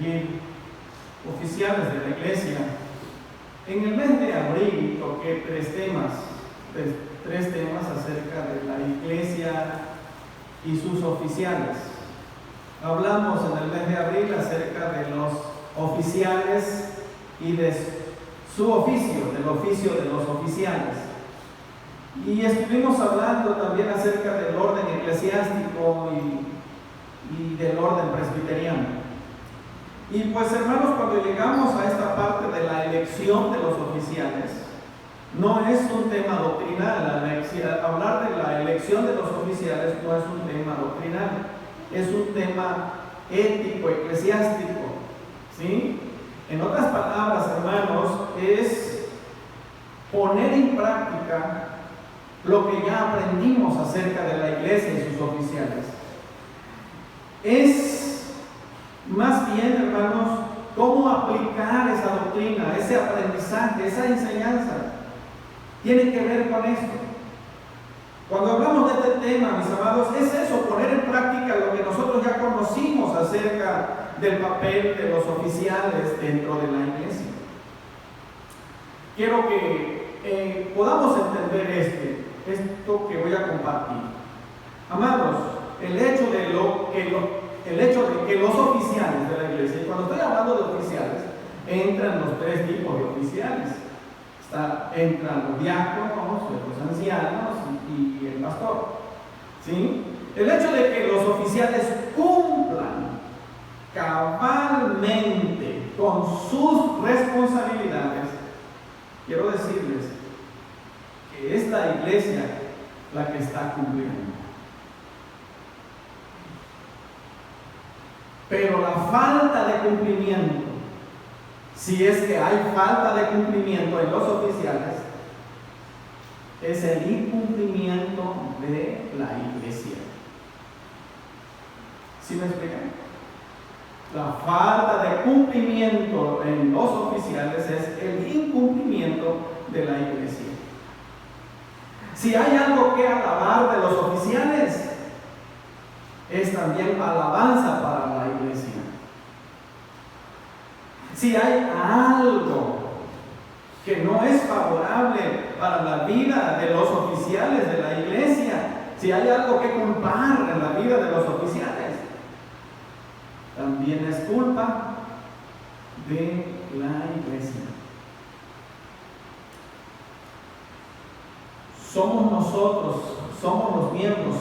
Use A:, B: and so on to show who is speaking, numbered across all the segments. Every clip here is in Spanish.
A: elegir oficiales de la iglesia, en el mes de abril toqué tres temas acerca de la iglesia y sus oficiales. Hablamos en el mes de abril acerca de los oficiales y de su oficio, del oficio de los oficiales. Y estuvimos hablando también acerca del orden eclesiástico y del orden presbiteriano. Y pues hermanos, cuando llegamos a esta parte de la elección de los oficiales, no es un tema doctrinal. Hablar de la elección de los oficiales no es un tema doctrinal, es un tema ético, eclesiástico, ¿sí? En otras palabras, hermanos, es poner en práctica lo que ya aprendimos acerca de la iglesia y sus oficiales. Es más bien, hermanos, cómo aplicar esa doctrina, ese aprendizaje, esa enseñanza. Tiene que ver con esto. Cuando hablamos de este tema, mis amados, es eso, poner en práctica lo que nosotros ya conocimos acerca del papel de los oficiales dentro de la iglesia. Quiero que podamos entender esto que voy a compartir. Amados, el hecho de que los oficiales de la iglesia, y cuando estoy hablando de oficiales, entran los tres tipos de oficiales. Entran los diáconos, los ancianos y el pastor, ¿sí? El hecho de que los oficiales cumplan cabalmente con sus responsabilidades, quiero decirles que es la iglesia la que está cumpliendo. Pero la falta de cumplimiento, si es que hay falta de cumplimiento en los oficiales, es el incumplimiento de la iglesia. ¿Sí me explican? La falta de cumplimiento en los oficiales es el incumplimiento de la iglesia. Si hay algo que alabar de los oficiales, es también alabanza para la iglesia. Si hay algo que no es favorable para la vida de los oficiales de la iglesia, si hay algo que culpar en la vida de los oficiales, también es culpa de la iglesia. Somos nosotros, somos los miembros,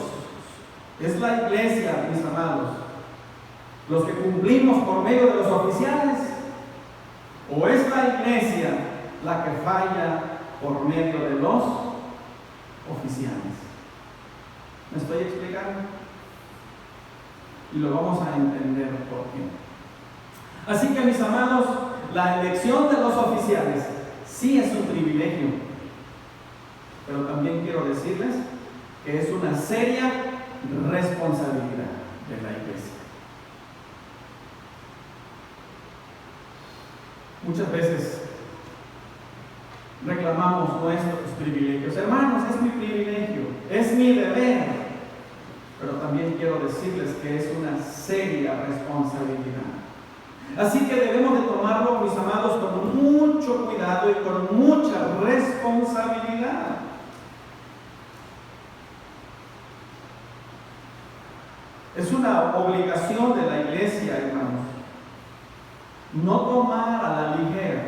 A: es la iglesia, mis amados, los que cumplimos por medio de los oficiales, o es la iglesia la que falla por medio de los oficiales. ¿Me estoy explicando? Y lo vamos a entender por qué. Así que, mis amados, la elección de los oficiales sí es un privilegio, pero también quiero decirles que es una seria responsabilidad de la iglesia. Muchas veces reclamamos nuestros privilegios. Hermanos, es mi privilegio, es mi deber, pero también quiero decirles que es una seria responsabilidad. Así que debemos de tomarlo, mis amados, con mucho cuidado y con mucha responsabilidad. Es una obligación de la iglesia, hermanos, no tomar a la ligera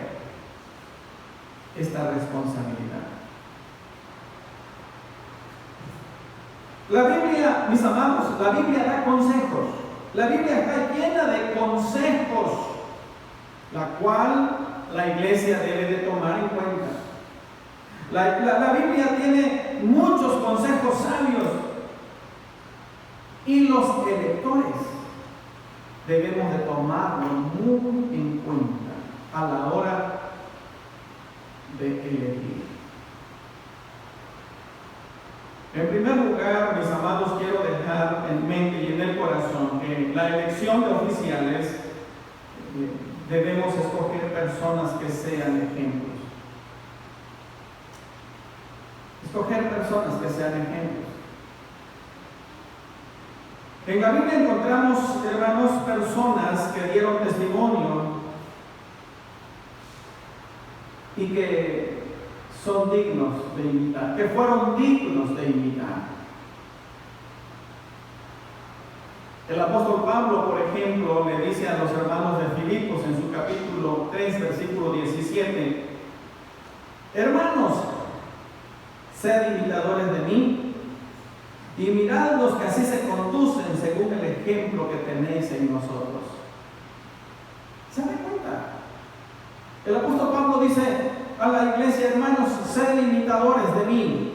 A: esta responsabilidad. La Biblia, mis amados, la Biblia da consejos. La Biblia está llena de consejos, la cual la iglesia debe de tomar en cuenta. La Biblia tiene muchos consejos sabios y los electores debemos de tomarlo muy en cuenta a la hora de elegir. En primer lugar, mis amados, quiero dejar en mente y en el corazón que en la elección de oficiales debemos escoger personas que sean ejemplos. Escoger personas que sean ejemplos. En la Biblia encontramos, hermanos, personas que dieron testimonio testimonio y que son dignos de imitar, que fueron dignos de imitar. El apóstol Pablo, por ejemplo, le dice a los hermanos de Filipos en su capítulo 3, versículo 17: hermanos, sed imitadores de mí y mirad los que así se conducen según el ejemplo que tenéis en nosotros. ¿Se dan cuenta? El apóstol Pablo dice a la iglesia: hermanos, sed imitadores de mí.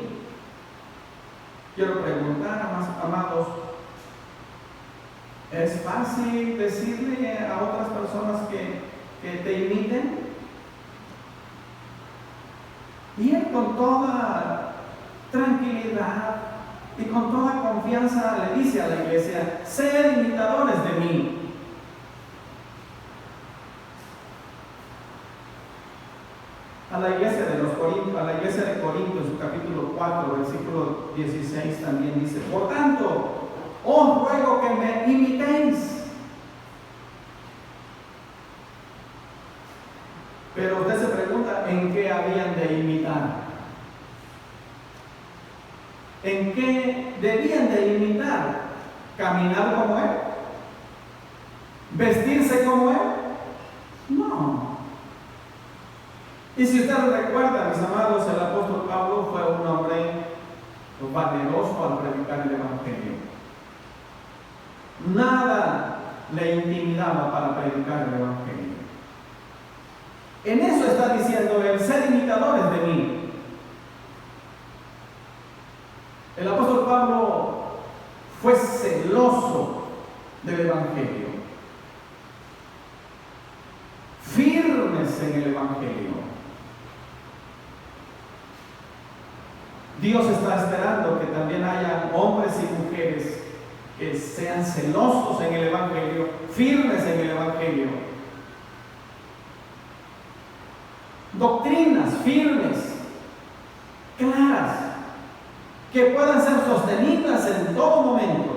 A: Quiero preguntar, amados, ¿es fácil decirle a otras personas que te imiten? Y él con toda tranquilidad y con toda confianza le dice a la iglesia: sed imitadores de mí. A la iglesia de Corinto, en su capítulo 4, versículo 16, también dice: por tanto, os ruego que me imitéis. Pero usted se pregunta, ¿en qué habían de imitar? ¿En qué debían de imitar? ¿Caminar como él? ¿Vestirse como él? No. Y si usted recuerda, mis amados, el apóstol Pablo fue un hombre valeroso al predicar el evangelio. Nada le intimidaba para predicar el evangelio. En eso está diciendo él: sed imitadores de mí. El apóstol Pablo fue celoso del evangelio, firmes en el evangelio. Dios está esperando que también haya hombres y mujeres que sean celosos en el evangelio, firmes en el evangelio. Doctrinas firmes, claras, que puedan ser sostenidas en todo momento.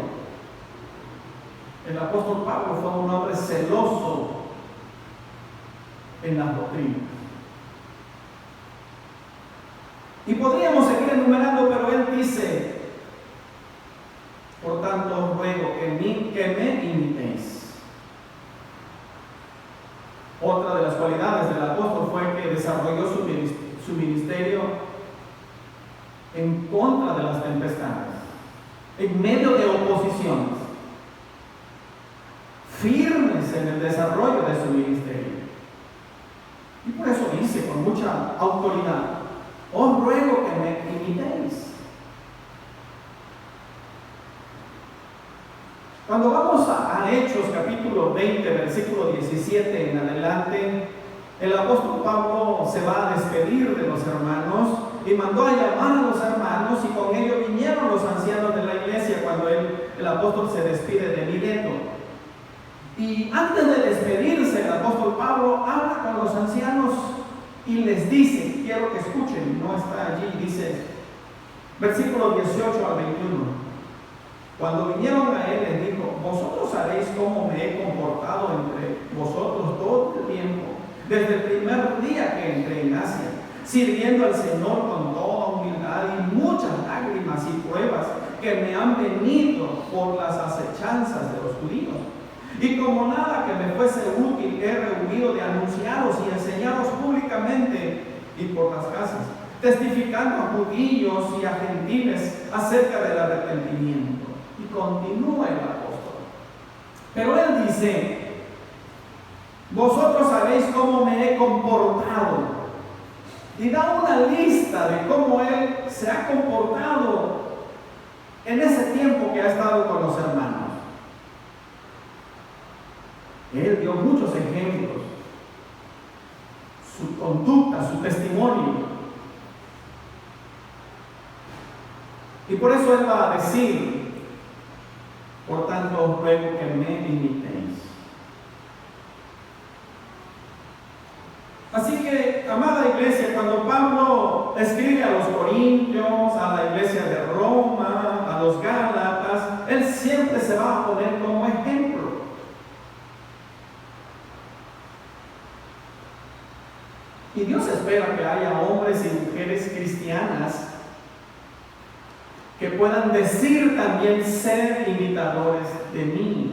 A: El apóstol Pablo fue un hombre celoso en las doctrinas. Y podríamos seguir enumerando, pero él dice: por tanto os ruego que me imitéis. Otra de las cualidades del apóstol fue que desarrolló su ministerio en contra de las tempestades, en medio de oposiciones, firmes en el desarrollo de su ministerio. Y por eso dice con mucha autoridad: os ruego que me imitéis. Cuando vamos a Hechos capítulo 20, versículo 17 en adelante, el apóstol Pablo se va a despedir de los hermanos y mandó a llamar a los hermanos, y con ello vinieron los ancianos de la iglesia cuando el apóstol se despide de Mileto. Y antes de despedirse, el apóstol Pablo habla con los ancianos y les dice, quiero que escuchen, no está allí, dice, versículo 18 al 21. Cuando vinieron a él, les dijo: vosotros sabéis cómo me he comportado entre vosotros todo el tiempo, desde el primer día que entré en Asia, sirviendo al Señor con toda humildad y muchas lágrimas y pruebas que me han venido por las acechanzas de los judíos. Y como nada que me fuese útil, he rehuido de anunciaros y enseñaros públicamente y por las casas, testificando a judíos y a gentiles acerca del arrepentimiento. Y continúa el apóstol. Pero él dice: vosotros sabéis cómo me he comportado. Y da una lista de cómo él se ha comportado en ese tiempo que ha estado con los hermanos. Él dio muchos ejemplos, su conducta, su testimonio. Y por eso él va a decir: por tanto os ruego que me imitéis. Así que, amada iglesia, cuando Pablo escribe a los corintios, a la iglesia de Roma, a los gálatas, él siempre se va a poner como ejemplo. Y Dios espera que haya hombres y mujeres cristianas que puedan decir también ser imitadores de mí.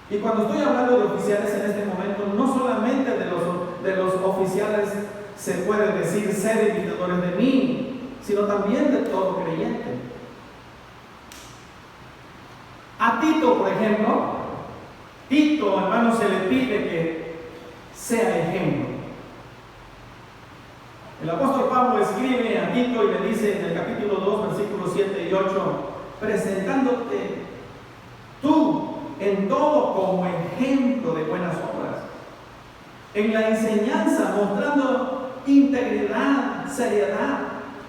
A: Y cuando estoy hablando de oficiales en este momento, no solamente de los oficiales se puede decir ser imitadores de mí, sino también de todo creyente. A Tito, por ejemplo, Tito, hermano, se le pide que sea ejemplo. El apóstol Pablo escribe a Tito y le dice en el capítulo 2, versículos 7 y 8, presentándote tú en todo como ejemplo de buenas obras, en la enseñanza mostrando integridad, seriedad,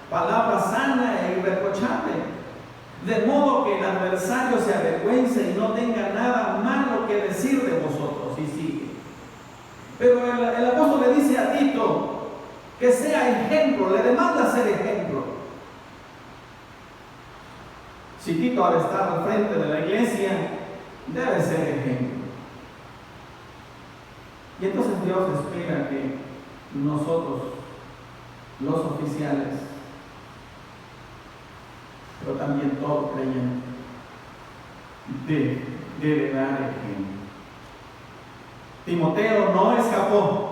A: palabra sana e irreprochable, de modo que el adversario se avergüence y no tenga nada malo que decir de vosotros. Y sigue. Pero el apóstol le dice a Tito que sea ejemplo, le demanda ser ejemplo. Si Tito al estar al frente de la iglesia debe ser ejemplo. Y entonces Dios espera que nosotros, los oficiales, pero también todo creyente, debe dar ejemplo. Timoteo no escapó.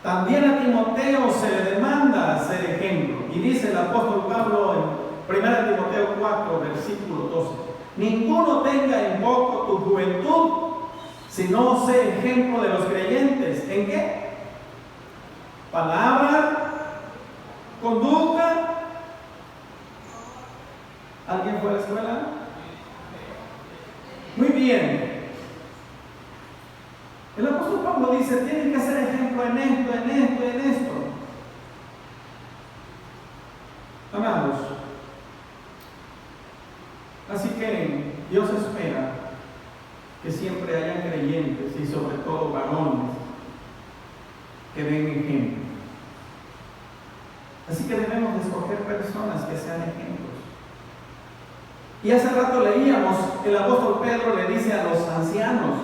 A: También a Timoteo se le demanda ser ejemplo. Y dice el apóstol Pablo en 1 Timoteo 4, versículo 12: ninguno tenga en poco tu juventud, sino sé ejemplo de los creyentes. ¿En qué? Palabra, conducta. ¿Alguien fue a la escuela? Muy bien. El apóstol Pablo dice, tienen que ser ejemplo en esto, en esto, en esto. Amados, así que Dios espera que siempre haya creyentes y sobre todo varones que den ejemplo. Así que debemos de escoger personas que sean ejemplos. Y hace rato leíamos, el apóstol Pedro le dice a los ancianos,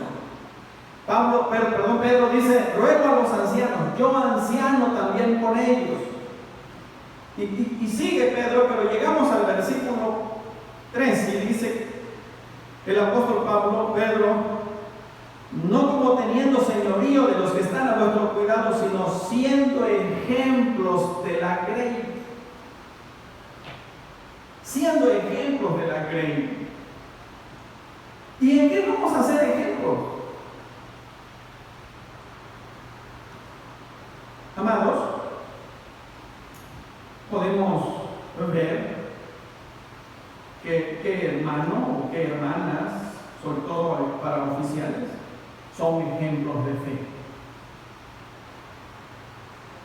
A: Pedro dice, ruego a los ancianos, yo anciano también con ellos. Y sigue Pedro, pero llegamos al versículo 3 y dice el apóstol Pedro, no como teniendo señorío de los que están a vuestro cuidado, sino siendo ejemplos de la grey. Siendo ejemplos de la grey. ¿Y en qué vamos a ser ejemplos? Amados, podemos ver que hermano o que hermanas, sobre todo para oficiales, son ejemplos de fe.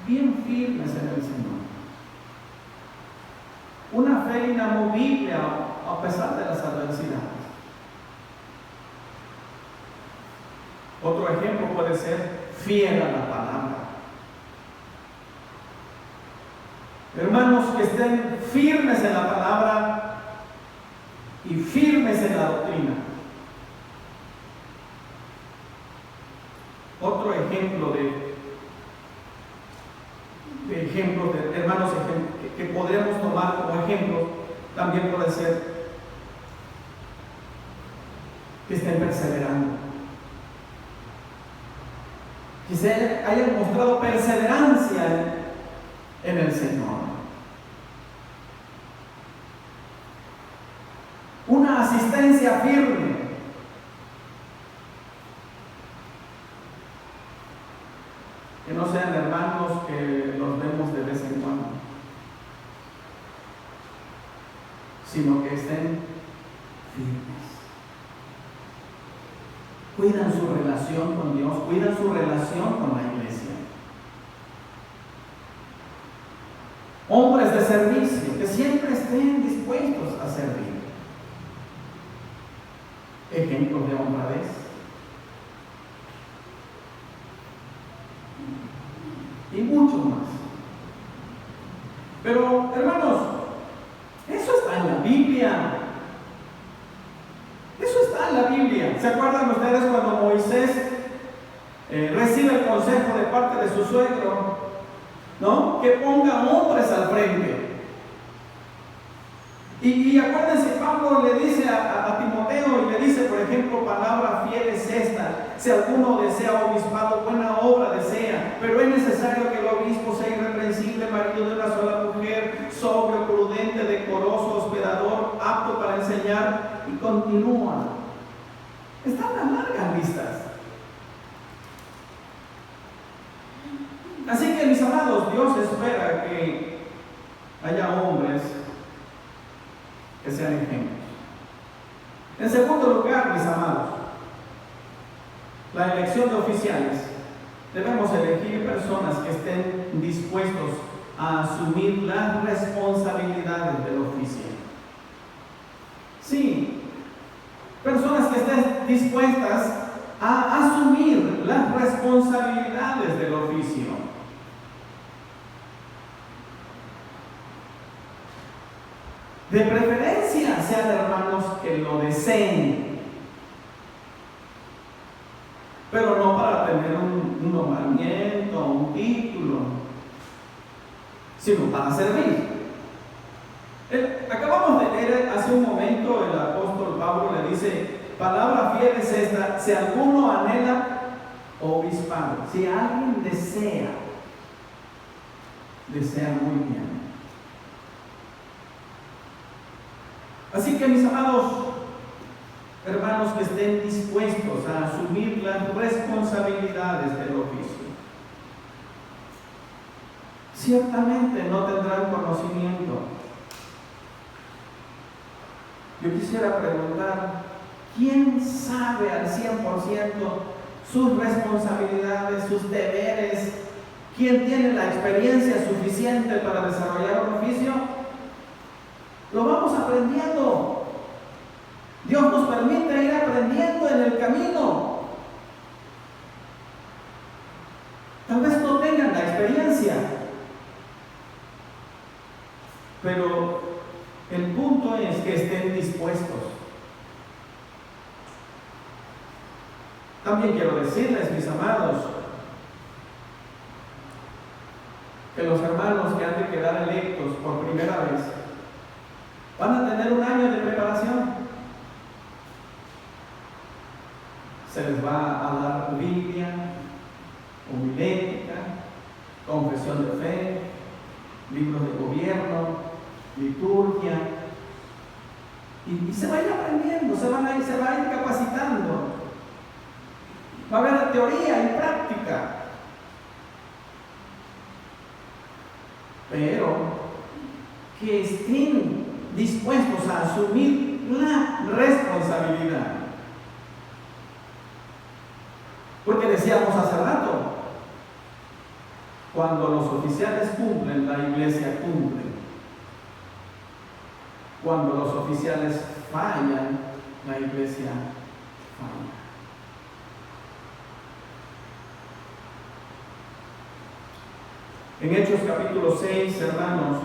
A: Bien firmes en el Señor. Una fe inamovible a pesar de las adversidades. Otro ejemplo puede ser fiel a la palabra. Hermanos que estén firmes en la palabra y firmes en la doctrina. Otro ejemplo de ejemplos de hermanos que podríamos tomar como ejemplo también puede ser que estén perseverando, que se hayan mostrado perseverancia en el Señor. Una asistencia firme. Que no sean hermanos que los vemos de vez en cuando, sino que estén firmes. Cuidan su relación con Dios, cuidan su relación con la iglesia. Hombres de servicio, que siempre estén dispuestos a servir. Ejemplos de honradez. Y mucho más. Pero, hermanos, eso está en la Biblia. Eso está en la Biblia. ¿Se acuerdan ustedes cuando Moisés recibe el consejo de parte de su suegro, ¿no? Que ponga hombres al frente. Y acuérdense, Pablo le dice a Timoteo, y le dice, por ejemplo, palabra fiel es esta: si alguno desea obispado, buena obra desea, pero es necesario que el obispo sea irreprensible, marido de una sola mujer, sobrio, prudente, decoroso, hospedador, apto para enseñar. Y continúa. Están las largas listas. Así que, mis amados, Dios espera que haya hombres que sean ejemplos. En segundo lugar, mis amados, la elección de oficiales. Debemos elegir personas que estén dispuestos a asumir las responsabilidades del oficio. Sí, personas que estén dispuestas a asumir las responsabilidades del oficio. De preferencia sean hermanos que lo deseen, pero no para tener un nombramiento, un título, sino para servir. Acabamos de leer hace un momento, el apóstol Pablo le dice: palabra fiel es esta, si alguno anhela obispado, si alguien desea muy bien. Así que, mis amados hermanos, que estén dispuestos a asumir las responsabilidades del oficio. Ciertamente no tendrán conocimiento. Yo quisiera preguntar: ¿quién sabe al 100% sus responsabilidades, sus deberes? ¿Quién tiene la experiencia suficiente para desarrollar un oficio? Lo vamos aprendiendo. Dios nos permite ir aprendiendo en el camino. Tal vez no tengan la experiencia, pero el punto es que estén dispuestos. También quiero decirles, mis amados, que los hermanos que han de quedar electos por primera vez van a tener un año de preparación. Se les va a dar Biblia, homilética, confesión de fe, libros de gobierno, liturgia, y se va a ir aprendiendo, se va a ir capacitando. Va a haber teoría y práctica, pero que estén dispuestos a asumir la responsabilidad. Porque decíamos hace rato, cuando los oficiales cumplen, la iglesia cumple. Cuando los oficiales fallan, la iglesia falla. En Hechos capítulo 6, hermanos,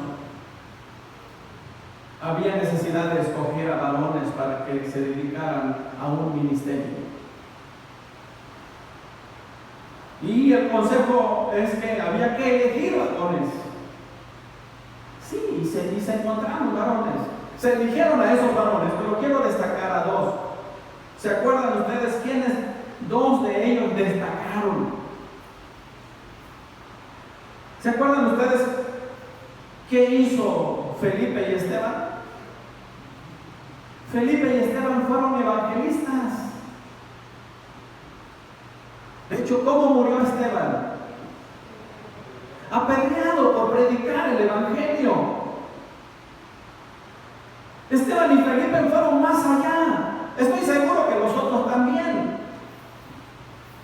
A: había necesidad de escoger a varones para que se dedicaran a un ministerio. Y el consejo es que había que elegir varones. Sí, y se encontraron varones. Se eligieron a esos varones, pero quiero destacar a dos. ¿Se acuerdan ustedes quiénes? Dos de ellos destacaron. ¿Se acuerdan ustedes qué hizo Felipe y Esteban? Felipe y Esteban fueron evangelistas. De hecho, ¿cómo murió Esteban? Apedreado por predicar el evangelio. Esteban y Felipe fueron más allá. Estoy seguro que los otros también.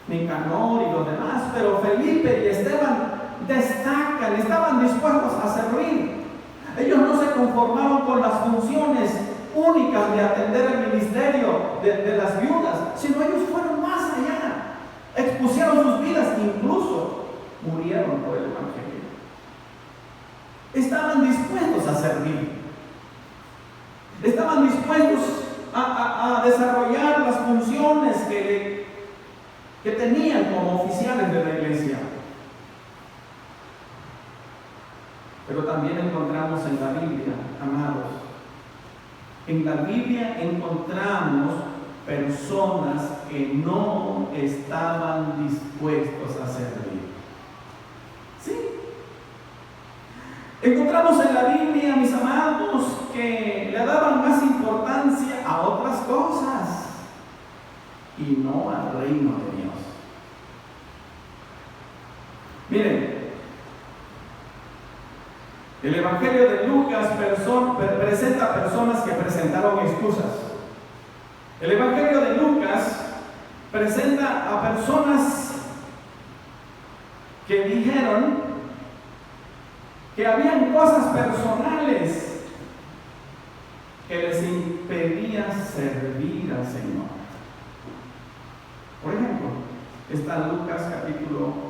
A: Nicanor y los demás, pero Felipe y Esteban destacan, estaban dispuestos a servir. Ellos no se conformaron con las funciones únicas de atender el ministerio de las viudas, sino ellos fueron más allá, expusieron sus vidas, incluso murieron por el evangelio. Estaban dispuestos a servir, estaban dispuestos a desarrollar las funciones que tenían como oficiales de la iglesia. Pero también encontramos en la Biblia, amados, en la Biblia encontramos personas que no estaban dispuestos a servir. ¿Sí? Encontramos en la Biblia, mis amados, que le daban más importancia a otras cosas y no al reino de Dios. Miren, el Evangelio de Lucas presenta personas que presentaron excusas. El Evangelio de Lucas presenta a personas que dijeron que habían cosas personales que les impedían servir al Señor. Por ejemplo, está Lucas capítulo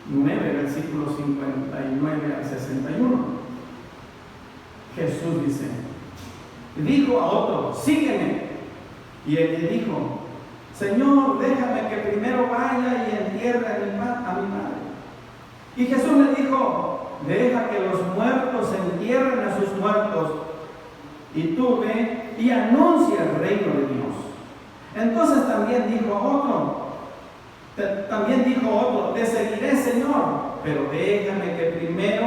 A: 9, versículos 59 al 61. Jesús dijo a otro: sígueme. Y él le dijo: Señor, déjame que primero vaya y entierre a mi madre. Y Jesús le dijo: deja que los muertos entierren a sus muertos, y tú ve y anuncia el reino de Dios. Entonces también dijo otro: te seguiré, Señor, pero déjame que primero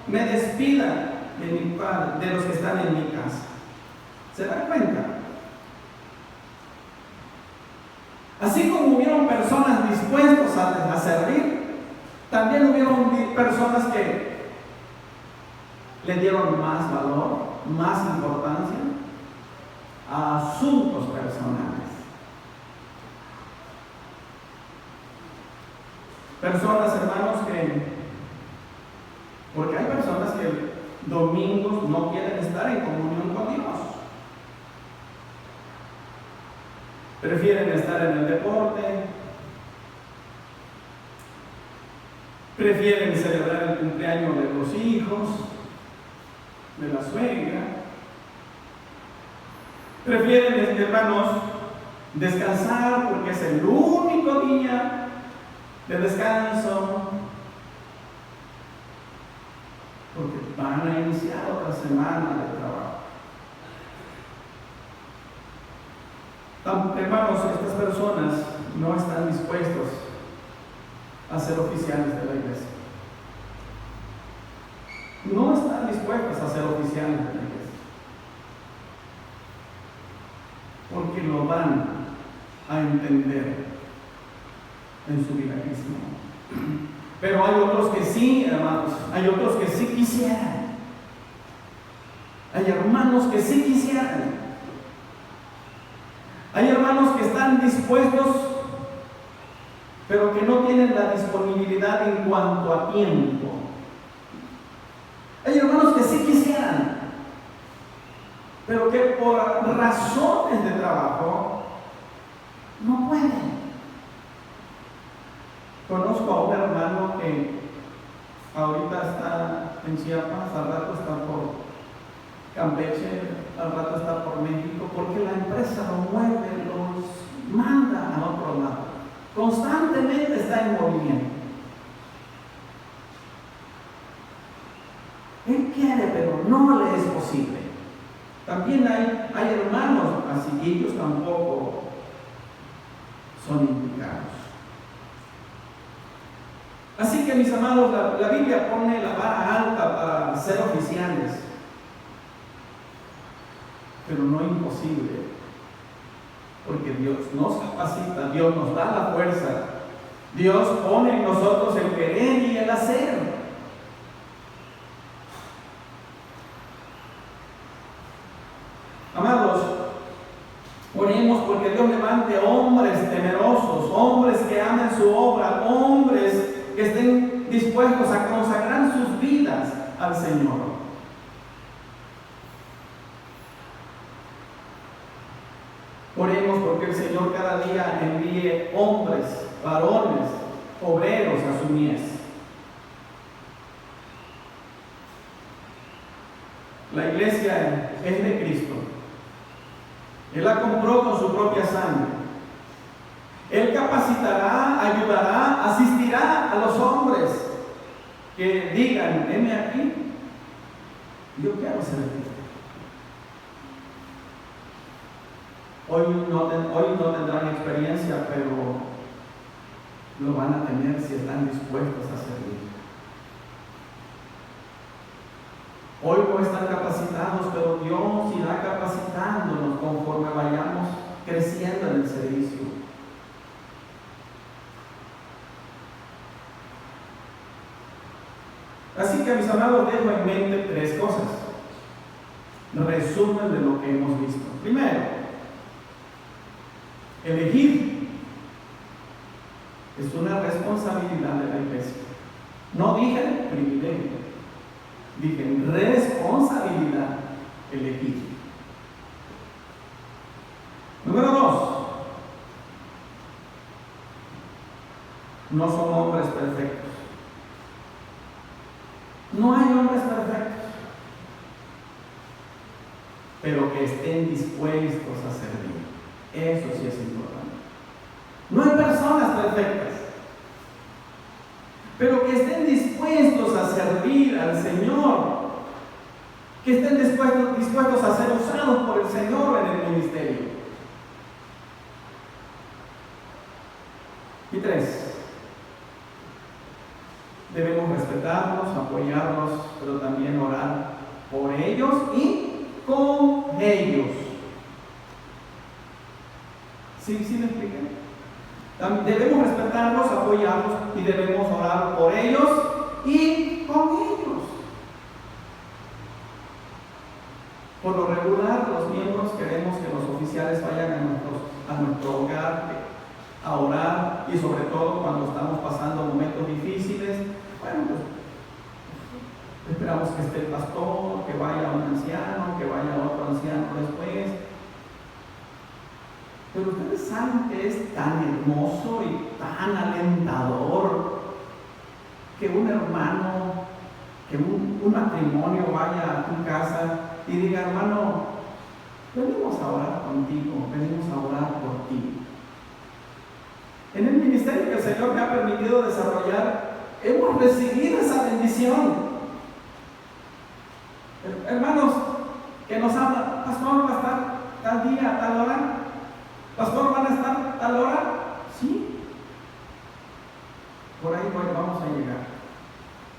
A: me despida de mi padre, de los que están en mi casa. ¿Se dan cuenta? Así como hubieron personas dispuestas a servir, también hubieron personas que le dieron más valor, más importancia a asuntos personales. Personas, hermanos, porque hay personas que domingos no quieren estar en comunión con Dios. Prefieren estar en el deporte, prefieren celebrar el cumpleaños de los hijos, de la suegra, prefieren, hermanos, descansar porque es el único día de descanso, porque van a iniciar otra semana de trabajo. Hermanos, estas personas no están dispuestos a ser oficiales de la iglesia. No están dispuestos a ser oficiales de la iglesia, porque lo van a entender en su vida cristiana. Pero hay otros que sí, hermanos, hay otros que sí quisieran. Hay hermanos que sí quisieran. Hay hermanos que están dispuestos, pero que no tienen la disponibilidad en cuanto a tiempo. Hay hermanos que sí quisieran, pero que por razones de trabajo no pueden. Conozco a un hermano que ahorita está en Chiapas, al rato está por Campeche, al rato está por México, porque la empresa lo mueve, los manda a otro lado. Constantemente está en movimiento. Él quiere, pero no le es posible. También hay hermanos así, y ellos tampoco son indicados. Así que, mis amados, la Biblia pone la vara alta para ser oficiales, pero no imposible, porque Dios nos capacita, Dios nos da la fuerza, Dios pone en nosotros el querer y el hacer. Amados, oremos porque Dios levante hombres temerosos, hombres que amen su obra, hombres que estén dispuestos a consagrar sus vidas al Señor. Oremos porque el Señor cada día envíe hombres, varones, obreros a su mies. La iglesia es de Cristo. Él la compró con su propia sangre. Él capacitará que digan, heme aquí, yo quiero servir. Hoy no tendrán experiencia, pero lo van a tener si están dispuestos a servir. Hoy no están capacitados, pero Dios irá capacitándonos conforme vayamos creciendo en el servicio. Así que, mis amados, dejo en mente tres cosas. Resumen de lo que hemos visto. Primero, elegir es una responsabilidad de la iglesia. No dije privilegio, dije responsabilidad, elegir. Número 2, no son hombres perfectos. No hay hombres perfectos, pero que estén dispuestos a servir. Eso sí es importante. No hay personas perfectas, pero que estén dispuestos a servir al Señor, que estén dispuestos a ser usados por el Señor en el ministerio. Y 3, debemos respetarlos, apoyarlos, pero también orar por ellos y con ellos. ¿Sí me expliqué? Debemos respetarlos, apoyarlos y debemos orar por ellos y con ellos. Por lo regular, los miembros queremos que los oficiales vayan a nuestro hogar a orar, y sobre todo cuando estamos pasando momentos difíciles. Bueno, pues esperamos que esté el pastor, que vaya un anciano, que vaya otro anciano después. Pero ustedes saben que es tan hermoso y tan alentador que un hermano, que un matrimonio vaya a tu casa y diga: hermano, venimos a orar contigo, venimos a orar por ti. En el ministerio que el Señor me ha permitido desarrollar, hemos recibido esa bendición. Hermanos que nos hablan: pastor, ¿va a estar tal día, tal hora? Pastor, ¿van a estar tal hora? Sí. Por ahí vamos a llegar.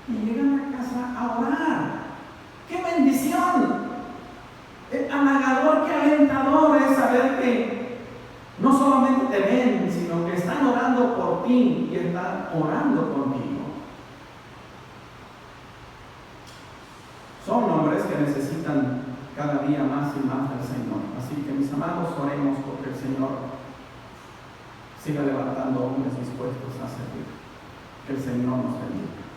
A: Y llegan a casa a orar. ¡Qué bendición! Es halagador, qué alentador es saber que no solamente te ven, sino que están orando por ti y están orando contigo. Son hombres que necesitan cada día más y más del Señor. Así que, mis amados, oremos porque el Señor siga levantando hombres dispuestos a servir. Que el Señor nos bendiga.